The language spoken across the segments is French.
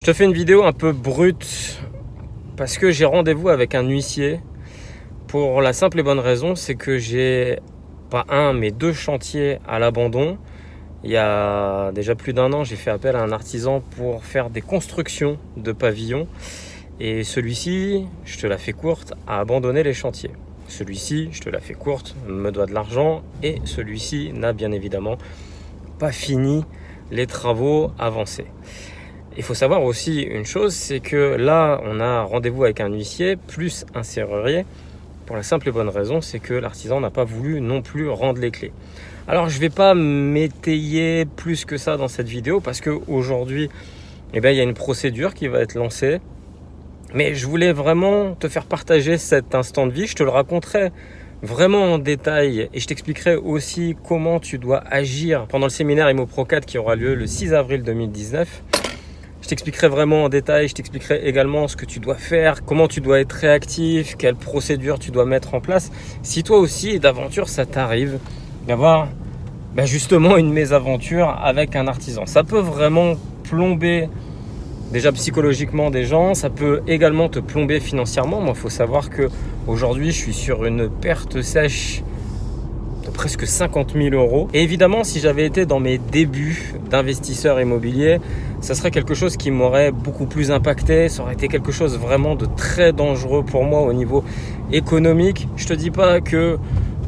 te fais une vidéo un peu brute parce que j'ai rendez-vous avec un huissier pour la simple et bonne raison, c'est que j'ai pas un mais 2 chantiers à l'abandon. Il y a déjà plus d'1 an, j'ai fait appel à un artisan pour faire des constructions de pavillons et celui-ci, je te la fais courte, a abandonné les chantiers. Celui-ci, je te la fais courte, me doit de l'argent et celui-ci n'a bien évidemment pas fini les travaux avancés. Il faut savoir aussi une chose, c'est que là, on a rendez-vous avec un huissier plus un serrurier pour la simple et bonne raison, c'est que l'artisan n'a pas voulu non plus rendre les clés. Alors, je ne vais pas m'étayer plus que ça dans cette vidéo parce qu'aujourd'hui, il y a une procédure qui va être lancée. Mais je voulais vraiment te faire partager cet instant de vie. Je te le raconterai vraiment en détail et je t'expliquerai aussi comment tu dois agir pendant le séminaire IMO-Pro 4 qui aura lieu le 6 avril 2019. Je t'expliquerai vraiment en détail, je t'expliquerai également ce que tu dois faire, comment tu dois être réactif, quelle procédure tu dois mettre en place. Si toi aussi, d'aventure, ça t'arrive d'avoir justement une mésaventure avec un artisan. Ça peut vraiment plomber déjà psychologiquement des gens, ça peut également te plomber financièrement. Moi, il faut savoir qu'aujourd'hui, je suis sur une perte sèche de presque 50 000 €. Et évidemment, si j'avais été dans mes débuts d'investisseur immobilier, ça serait quelque chose qui m'aurait beaucoup plus impacté. Ça aurait été quelque chose vraiment de très dangereux pour moi au niveau économique. Je te dis pas que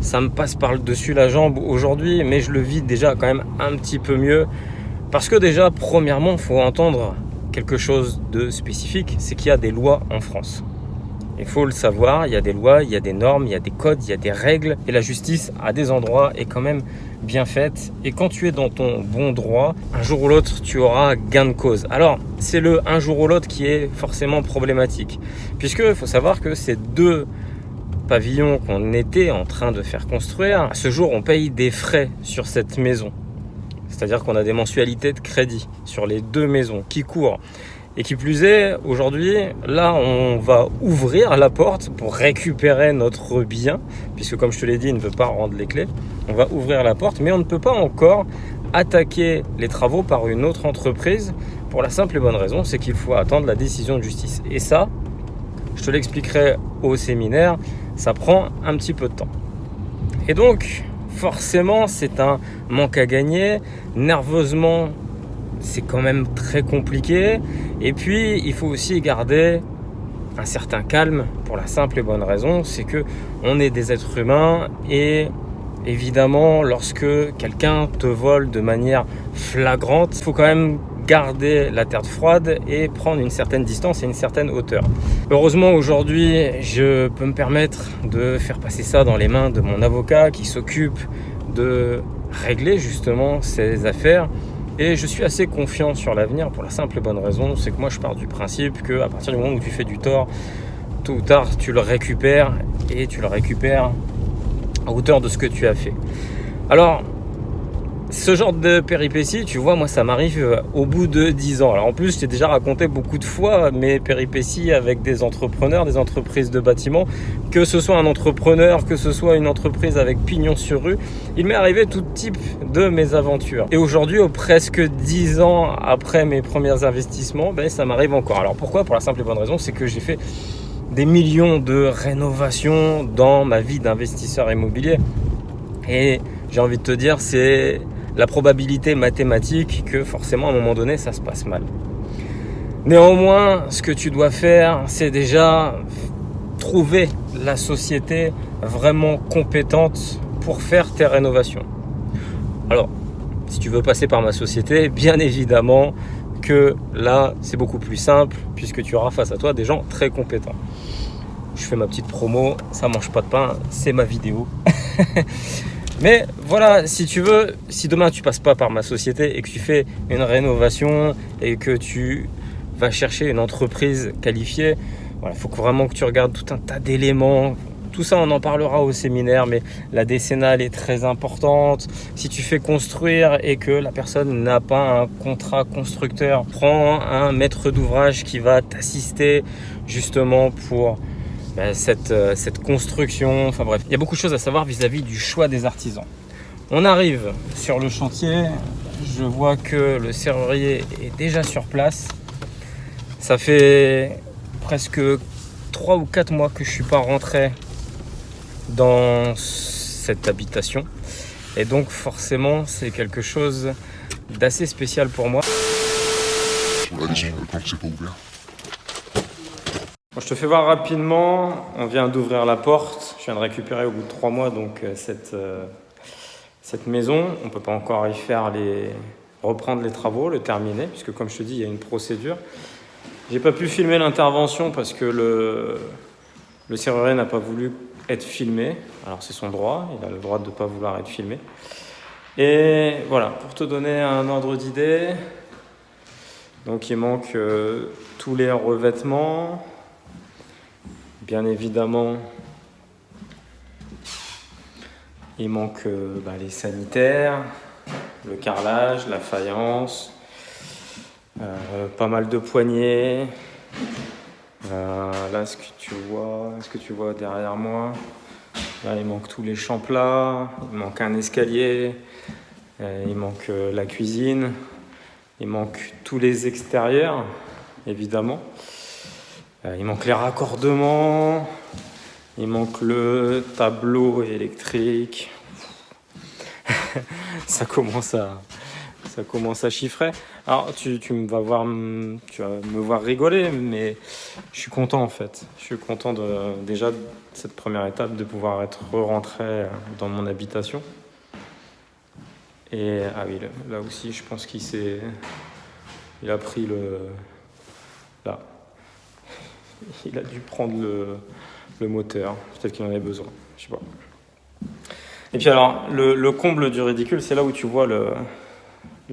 ça me passe par le dessus la jambe aujourd'hui, mais je le vis déjà quand même un petit peu mieux. Parce que déjà, premièrement, il faut entendre quelque chose de spécifique, c'est qu'il y a des lois en France. Il faut le savoir, il y a des lois, il y a des normes, il y a des codes, il y a des règles et la justice à des endroits est quand même bien faite. Et quand tu es dans ton bon droit, un jour ou l'autre, tu auras gain de cause. Alors, c'est le un jour ou l'autre qui est forcément problématique. Puisque il faut savoir que ces 2 pavillons qu'on était en train de faire construire, à ce jour, on paye des frais sur cette maison. C'est-à-dire qu'on a des mensualités de crédit sur les 2 maisons qui courent. Et qui plus est, aujourd'hui, là, on va ouvrir la porte pour récupérer notre bien, puisque comme je te l'ai dit, il ne veut pas rendre les clés. On va ouvrir la porte, mais on ne peut pas encore attaquer les travaux par une autre entreprise pour la simple et bonne raison, c'est qu'il faut attendre la décision de justice. Et ça, je te l'expliquerai au séminaire, ça prend un petit peu de temps. Et donc, forcément, c'est un manque à gagner. Nerveusement, c'est quand même très compliqué. Et puis, il faut aussi garder un certain calme pour la simple et bonne raison, c'est que on est des êtres humains et évidemment, lorsque quelqu'un te vole de manière flagrante, il faut quand même garder la tête froide et prendre une certaine distance et une certaine hauteur. Heureusement, aujourd'hui, je peux me permettre de faire passer ça dans les mains de mon avocat qui s'occupe de régler justement ces affaires. Et je suis assez confiant sur l'avenir pour la simple et bonne raison, c'est que moi je pars du principe qu'à partir du moment où tu fais du tort, tôt ou tard tu le récupères et tu le récupères à hauteur de ce que tu as fait. Alors, ce genre de péripéties, tu vois, moi ça m'arrive au bout de 10 ans. Alors en plus, je t'ai déjà raconté beaucoup de fois mes péripéties avec des entrepreneurs, des entreprises de bâtiment. Que ce soit un entrepreneur, que ce soit une entreprise avec pignon sur rue, il m'est arrivé tout type de mésaventures. Et aujourd'hui, presque 10 ans après mes premiers investissements, ça m'arrive encore. Alors pourquoi ? Pour la simple et bonne raison, c'est que j'ai fait des millions de rénovations dans ma vie d'investisseur immobilier. Et j'ai envie de te dire, c'est la probabilité mathématique que forcément à un moment donné ça se passe mal. Néanmoins, ce que tu dois faire, c'est déjà trouver la société vraiment compétente pour faire tes rénovations. Alors, si tu veux passer par ma société, bien évidemment que là c'est beaucoup plus simple puisque tu auras face à toi des gens très compétents. Je fais ma petite promo, ça mange pas de pain, c'est ma vidéo. Mais voilà, si tu veux, si demain tu passes pas par ma société et que tu fais une rénovation et que tu vas chercher une entreprise qualifiée, voilà, faut vraiment que tu regardes tout un tas d'éléments. Tout ça, on en parlera au séminaire, mais la décennale est très importante. Si tu fais construire et que la personne n'a pas un contrat constructeur, prends un maître d'ouvrage qui va t'assister justement pour cette construction. Enfin bref, il y a beaucoup de choses à savoir vis-à-vis du choix des artisans. On arrive sur le chantier, je vois que le serrurier est déjà sur place. Ça fait presque 3 ou 4 mois que je suis pas rentré dans cette habitation. Et donc forcément, c'est quelque chose d'assez spécial pour moi. Allez, tant que c'est pas ouvert. Bon, je te fais voir rapidement. On vient d'ouvrir la porte. Je viens de récupérer au bout de 3 mois donc cette maison. On ne peut pas encore y faire reprendre les travaux, le terminer, puisque comme je te dis, il y a une procédure. J'ai pas pu filmer l'intervention parce que le serrurier n'a pas voulu être filmé. Alors c'est son droit, il a le droit de ne pas vouloir être filmé. Et voilà, pour te donner un ordre d'idée, donc il manque tous les revêtements, bien évidemment, il manque les sanitaires, le carrelage, la faïence, pas mal de poignées. Là, ce que tu vois derrière moi, là, il manque tous les champs plats, il manque un escalier, il manque la cuisine, il manque tous les extérieurs, évidemment. Il manque les raccordements, il manque le tableau électrique. Ça commence à chiffrer. Alors tu vas me voir rigoler, mais je suis content en fait. Je suis content déjà de cette première étape de pouvoir être rentré dans mon habitation. Et ah oui, là aussi, je pense il a pris là. Il a dû prendre le moteur. Peut-être qu'il en avait besoin. Je sais pas. Et puis alors, le comble du ridicule, c'est là où tu vois le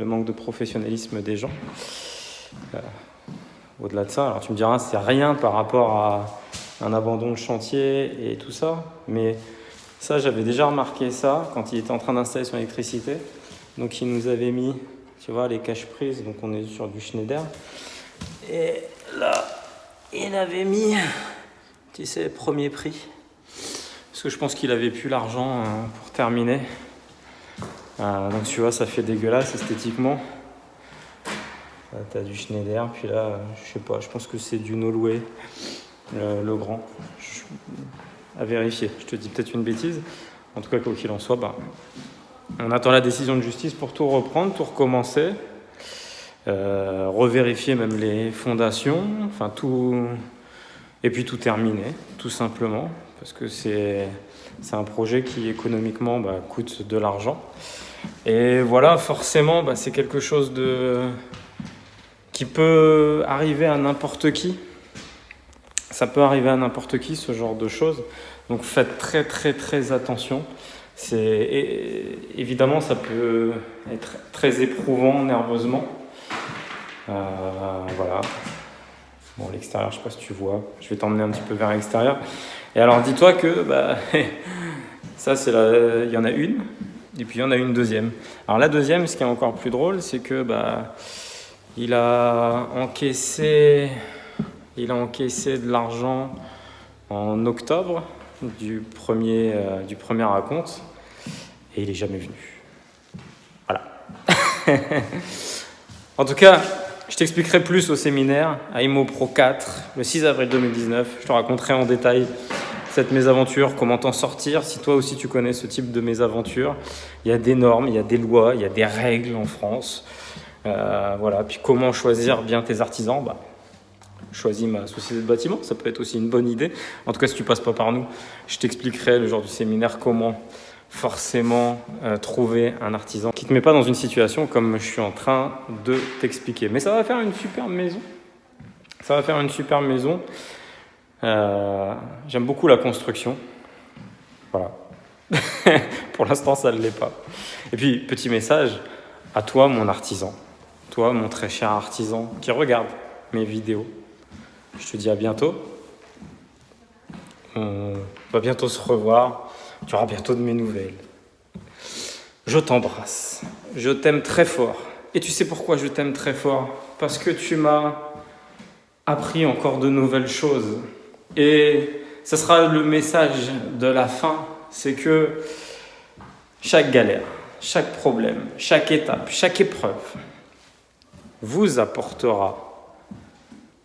manque de professionnalisme des gens. Au-delà de ça, alors tu me diras, c'est rien par rapport à un abandon de chantier et tout ça, mais ça, j'avais déjà remarqué ça quand il était en train d'installer son électricité. Donc, il nous avait mis, tu vois, les caches-prises, donc on est sur du Schneider. Et là, il avait mis, tu sais, premier prix. Parce que je pense qu'il avait plus l'argent pour terminer. Donc tu vois, ça fait dégueulasse esthétiquement. Là, t'as du Schneider, puis là, je sais pas, je pense que c'est du Nolway, le grand. À vérifier, je te dis peut-être une bêtise. En tout cas, quoi qu'il en soit, on attend la décision de justice pour tout reprendre, tout recommencer. Revérifier même les fondations, enfin tout. Et puis tout terminer, tout simplement. Parce que c'est un projet qui économiquement coûte de l'argent. Et voilà, forcément, c'est quelque chose qui peut arriver à n'importe qui. Ça peut arriver à n'importe qui, ce genre de choses. Donc faites très très très attention. Évidemment, ça peut être très éprouvant nerveusement. Voilà. Bon, l'extérieur, je sais pas si tu vois. Je vais t'emmener un petit peu vers l'extérieur. Et alors, dis-toi que ça, il y en a une. Et puis, il y en a une deuxième. Alors, la deuxième, ce qui est encore plus drôle, c'est que il a encaissé de l'argent en octobre du premier acompte. Et il n'est jamais venu. Voilà. En tout cas, je t'expliquerai plus au séminaire à IMO Pro 4, le 6 avril 2019. Je te raconterai en détail cette mésaventure, comment t'en sortir, si toi aussi tu connais ce type de mésaventure. Il y a des normes, il y a des lois, il y a des règles en France. Voilà. Puis comment choisir bien tes artisans, choisis ma société de bâtiment, ça peut être aussi une bonne idée. En tout cas, si tu passes pas par nous, je t'expliquerai le jour du séminaire comment forcément trouver un artisan qui ne te met pas dans une situation comme je suis en train de t'expliquer. Mais ça va faire une superbe maison. Ça va faire une superbe maison. J'aime beaucoup la construction. Voilà. Pour l'instant, ça ne l'est pas. Et puis, petit message à toi, mon artisan. Toi, mon très cher artisan qui regarde mes vidéos. Je te dis à bientôt. On va bientôt se revoir. Tu auras bientôt de mes nouvelles. Je t'embrasse. Je t'aime très fort. Et tu sais pourquoi je t'aime très fort? Parce que tu m'as appris encore de nouvelles choses. Et ça sera le message de la fin. C'est que chaque galère, chaque problème, chaque étape, chaque épreuve vous apportera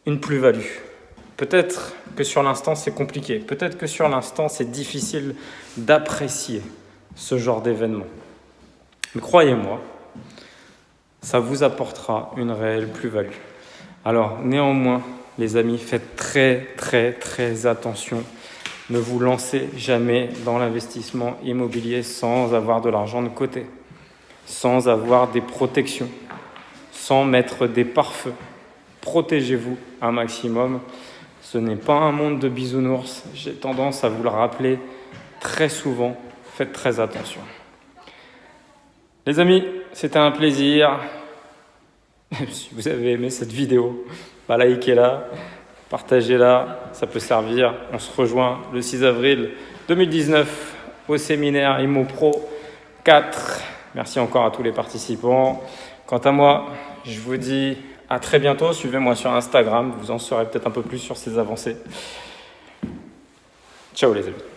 une plus-value. Peut-être que sur l'instant, c'est compliqué. Peut-être que sur l'instant, c'est difficile d'apprécier ce genre d'événement. Mais croyez-moi, ça vous apportera une réelle plus-value. Alors, néanmoins, les amis, faites très, très, très attention. Ne vous lancez jamais dans l'investissement immobilier sans avoir de l'argent de côté, sans avoir des protections, sans mettre des pare-feux. Protégez-vous un maximum. Ce n'est pas un monde de bisounours. J'ai tendance à vous le rappeler très souvent. Faites très attention. Les amis, c'était un plaisir. Si vous avez aimé cette vidéo, likez-la, partagez-la, ça peut servir. On se rejoint le 6 avril 2019 au séminaire Immo Pro 4. Merci encore à tous les participants. Quant à moi, je vous dis à très bientôt. Suivez-moi sur Instagram, vous en saurez peut-être un peu plus sur ces avancées. Ciao les amis.